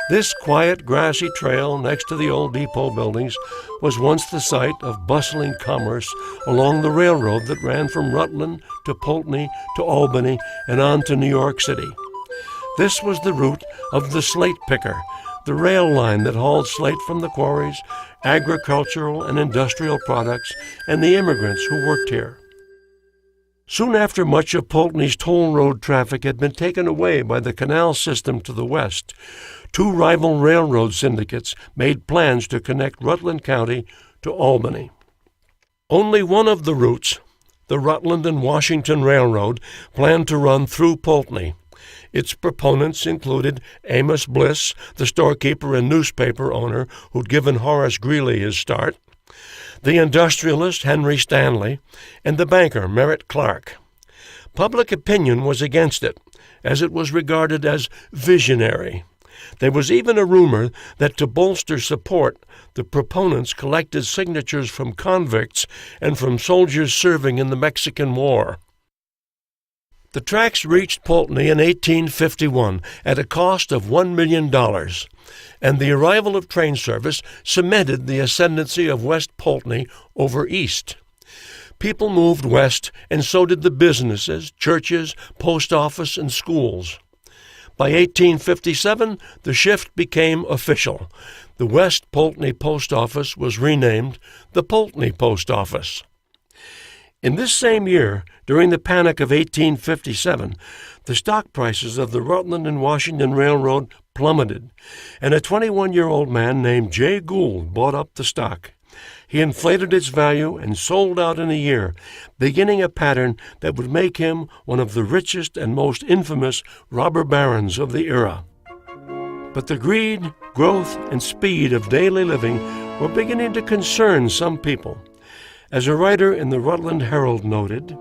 This quiet, grassy trail next to the old depot buildings was once the site of bustling commerce along the railroad that ran from Rutland to Poultney to Albany and on to New York City. This was the route of the slate picker, the rail line that hauled slate from the quarries, agricultural and industrial products, and the immigrants who worked here. Soon after much of Poultney's toll road traffic had been taken away by the canal system to the west, two rival railroad syndicates made plans to connect Rutland County to Albany. Only one of the routes, the Rutland and Washington Railroad, planned to run through Poultney. Its proponents included Amos Bliss, the storekeeper and newspaper owner who'd given Horace Greeley his start, the industrialist Henry Stanley, and the banker Merritt Clark. Public opinion was against it, as it was regarded as visionary. There was even a rumor that to bolster support, the proponents collected signatures from convicts and from soldiers serving in the Mexican War. The tracks reached Poultney in 1851 at a cost of $1 million, and the arrival of train service cemented the ascendancy of West Poultney over East. People moved west, and so did the businesses, churches, post office, and schools. By 1857, the shift became official. The West Poultney Post Office was renamed the Poultney Post Office. In this same year, during the Panic of 1857, the stock prices of the Rutland and Washington Railroad plummeted, and a 21-year-old man named Jay Gould bought up the stock. He inflated its value and sold out in a year, beginning a pattern that would make him one of the richest and most infamous robber barons of the era. But the greed, growth, and speed of daily living were beginning to concern some people. As a writer in the Rutland Herald noted,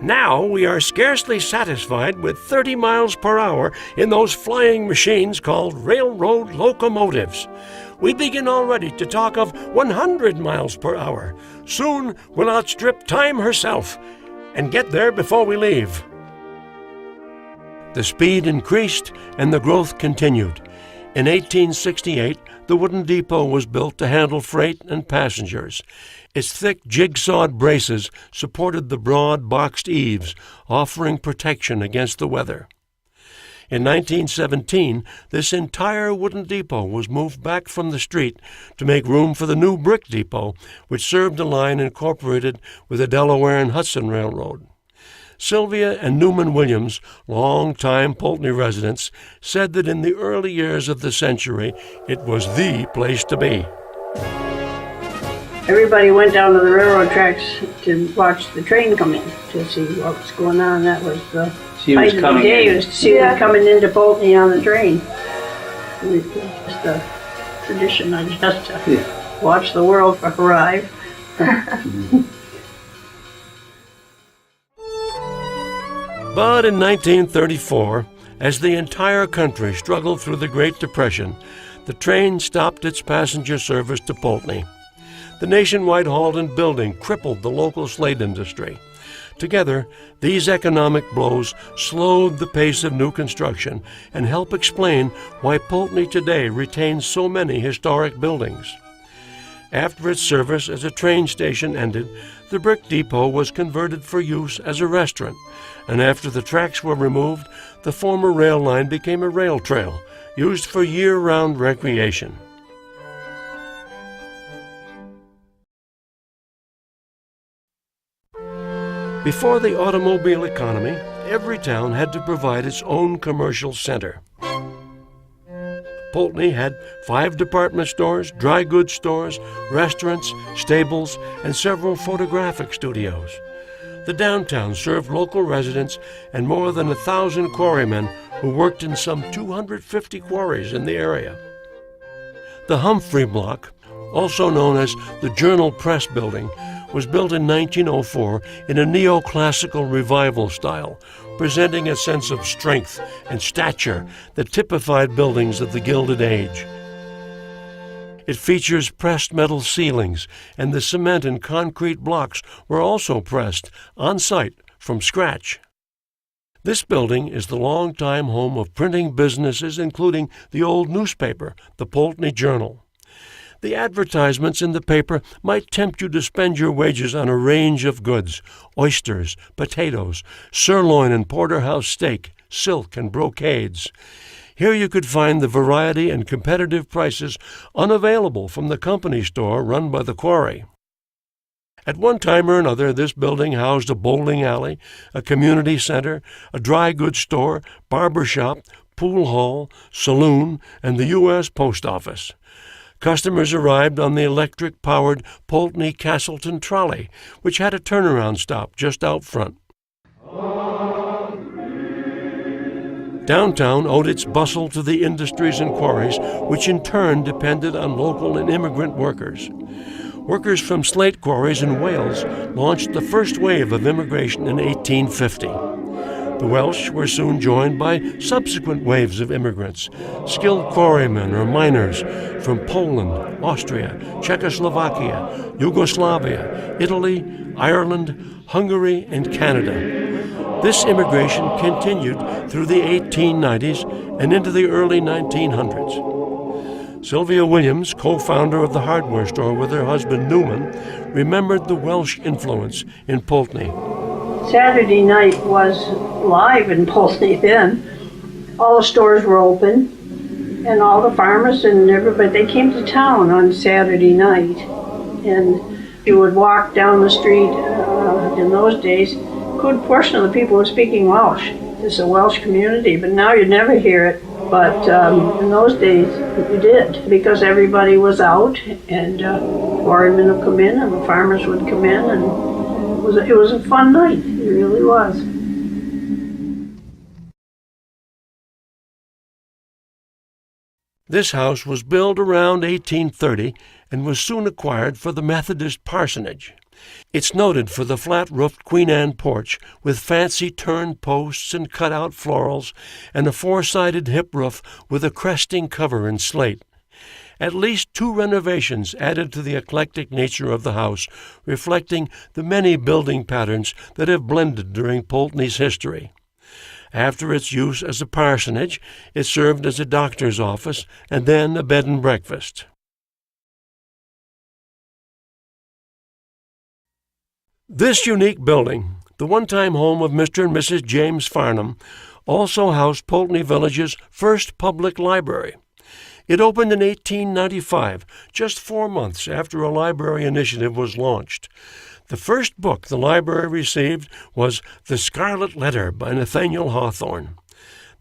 "Now we are scarcely satisfied with 30 miles per hour in those flying machines called railroad locomotives. We begin already to talk of 100 miles per hour. Soon we'll outstrip time herself and get there before we leave." The speed increased and the growth continued. In 1868, the wooden depot was built to handle freight and passengers. Its thick jigsawed braces supported the broad boxed eaves, offering protection against the weather. In 1917, this entire wooden depot was moved back from the street to make room for the new brick depot, which served a line incorporated with the Delaware and Hudson Railroad. Sylvia and Newman Williams, long-time Poultney residents, said that in the early years of the century, it was the place to be. Everybody went down to the railroad tracks to watch the train come in, to see what was going on. That was the height of the day, was to see them coming into Poultney on the train. It was just a tradition, I guess, to watch the world arrive. But in 1934, as the entire country struggled through the Great Depression, the train stopped its passenger service to Poultney. The nationwide halt and building crippled the local slate industry. Together, these economic blows slowed the pace of new construction and help explain why Poultney today retains so many historic buildings. After its service as a train station ended, the brick depot was converted for use as a restaurant, and after the tracks were removed, the former rail line became a rail trail, used for year-round recreation. Before the automobile economy, every town had to provide its own commercial center. Poultney had 5 department stores, dry goods stores, restaurants, stables, and several photographic studios. The downtown served local residents and more than 1,000 quarrymen who worked in some 250 quarries in the area. The Humphrey Block, also known as the Journal Press Building, was built in 1904 in a neoclassical revival style, presenting a sense of strength and stature that typified buildings of the Gilded Age. It features pressed metal ceilings, and the cement and concrete blocks were also pressed on site from scratch. This building is the longtime home of printing businesses, including the old newspaper, the Poultney Journal. The advertisements in the paper might tempt you to spend your wages on a range of goods: oysters, potatoes, sirloin and porterhouse steak, silk and brocades. Here you could find the variety and competitive prices unavailable from the company store run by the quarry. At one time or another, this building housed a bowling alley, a community center, a dry goods store, barber shop, pool hall, saloon, and the U.S. Post Office. Customers arrived on the electric-powered Poultney Castleton trolley, which had a turnaround stop just out front. Downtown owed its bustle to the industries and quarries, which in turn depended on local and immigrant workers. Workers from slate quarries in Wales launched the first wave of immigration in 1850. The Welsh were soon joined by subsequent waves of immigrants, skilled quarrymen or miners from Poland, Austria, Czechoslovakia, Yugoslavia, Italy, Ireland, Hungary, and Canada. This immigration continued through the 1890s and into the early 1900s. Sylvia Williams, co-founder of the hardware store with her husband Newman, remembered the Welsh influence in Poultney. Saturday night was live in Poultney then. All the stores were open, and all the farmers and everybody, they came to town on Saturday night. And you would walk down the street in those days. A good portion of the people were speaking Welsh. It's a Welsh community, but now you never hear it. But in those days, you did, because everybody was out, and quarrymen would come in, and the farmers would come in, and it was a fun night. It really was. This house was built around 1830 and was soon acquired for the Methodist parsonage. It's noted for the flat-roofed Queen Anne porch with fancy turned posts and cut-out florals and a four-sided hip roof with a cresting cover in slate. At least 2 renovations added to the eclectic nature of the house, reflecting the many building patterns that have blended during Poultney's history. After its use as a parsonage, it served as a doctor's office and then a bed and breakfast. This unique building, the one-time home of Mr. and Mrs. James Farnham, also housed Poultney Village's first public library. It opened in 1895, just 4 months after a library initiative was launched. The first book the library received was The Scarlet Letter by Nathaniel Hawthorne.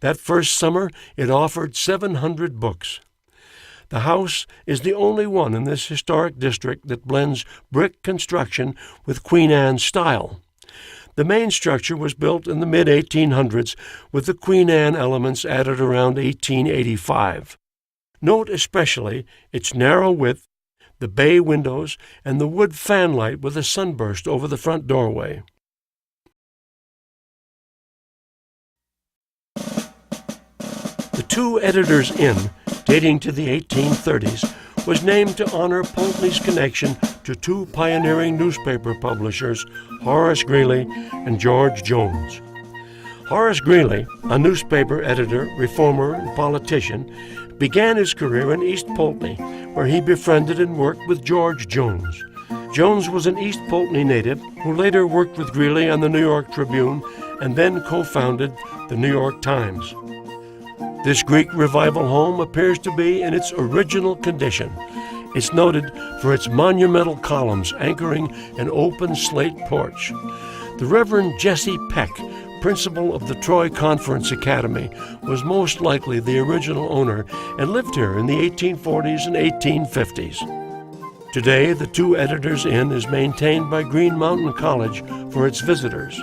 That first summer, it offered 700 books. The house is the only one in this historic district that blends brick construction with Queen Anne style. The main structure was built in the mid-1800s, with the Queen Anne elements added around 1885. Note especially its narrow width, the bay windows, and the wood fanlight with a sunburst over the front doorway. The Two Editors Inn, dating to the 1830s, was named to honor Poultney's connection to 2 pioneering newspaper publishers, Horace Greeley and George Jones. Horace Greeley, a newspaper editor, reformer, and politician, began his career in East Poultney, where he befriended and worked with George Jones. Jones was an East Poultney native who later worked with Greeley on the New York Tribune and then co-founded the New York Times. This Greek Revival home appears to be in its original condition. It's noted for its monumental columns anchoring an open slate porch. The Reverend Jesse Peck, principal of the Troy Conference Academy, was most likely the original owner and lived here in the 1840s and 1850s. Today, the Two Editors Inn is maintained by Green Mountain College for its visitors.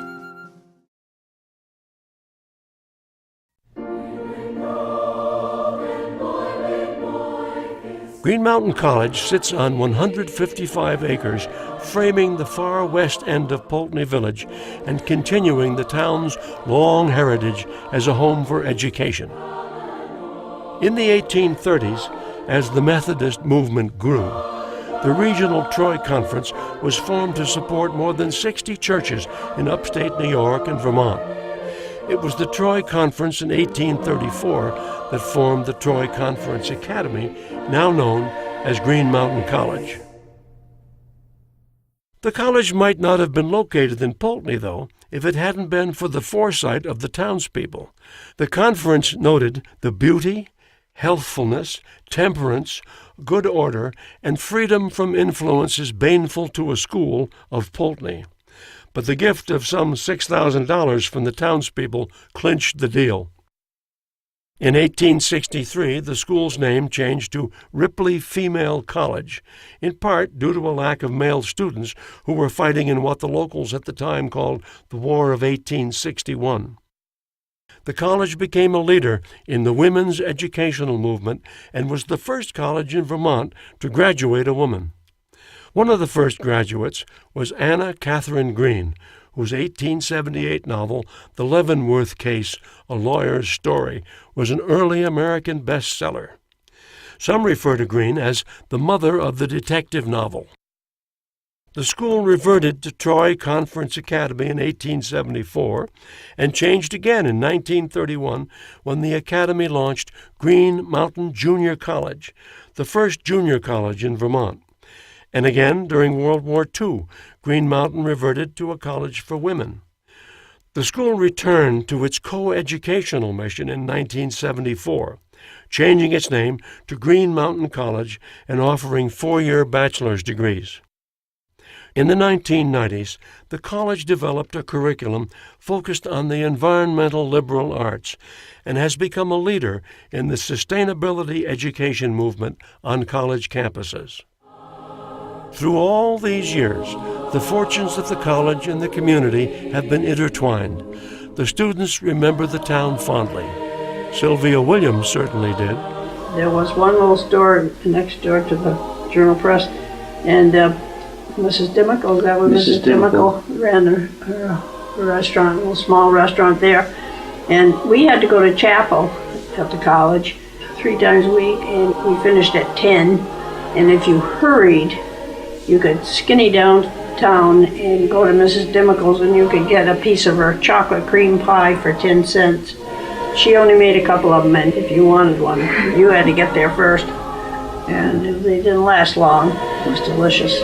Green Mountain College sits on 155 acres, framing the far west end of Poultney Village and continuing the town's long heritage as a home for education. In the 1830s, as the Methodist movement grew, the Regional Troy Conference was formed to support more than 60 churches in upstate New York and Vermont. It was the Troy Conference in 1834 that formed the Troy Conference Academy, now known as Green Mountain College. The college might not have been located in Poultney, though, if it hadn't been for the foresight of the townspeople. The conference noted the beauty, healthfulness, temperance, good order, and freedom from influences baneful to a school of Poultney. But the gift of some $6,000 from the townspeople clinched the deal. In 1863, the school's name changed to Ripley Female College, in part due to a lack of male students who were fighting in what the locals at the time called the War of 1861. The college became a leader in the women's educational movement and was the first college in Vermont to graduate a woman. One of the first graduates was Anna Catherine Green, whose 1878 novel, The Leavenworth Case, A Lawyer's Story, was an early American bestseller. Some refer to Green as the mother of the detective novel. The school reverted to Troy Conference Academy in 1874 and changed again in 1931 when the academy launched Green Mountain Junior College, the first junior college in Vermont. And again, during World War II, Green Mountain reverted to a college for women. The school returned to its co-educational mission in 1974, changing its name to Green Mountain College and offering 4-year bachelor's degrees. In the 1990s, the college developed a curriculum focused on the environmental liberal arts and has become a leader in the sustainability education movement on college campuses. Through all these years, the fortunes of the college and the community have been intertwined. The students remember the town fondly. Sylvia Williams certainly did. There was one little store next door to the Journal-Press, and Mrs. Dimickle, that was Mrs. Dimickle, ran her restaurant, a little small restaurant there. And we had to go to chapel at the college 3 times a week, and we finished at 10. And if you hurried, you could skinny downtown and go to Mrs. Dimickle's, and you could get a piece of her chocolate cream pie for 10 cents. She only made a couple of them, and if you wanted one, you had to get there first. And they didn't last long. It was delicious.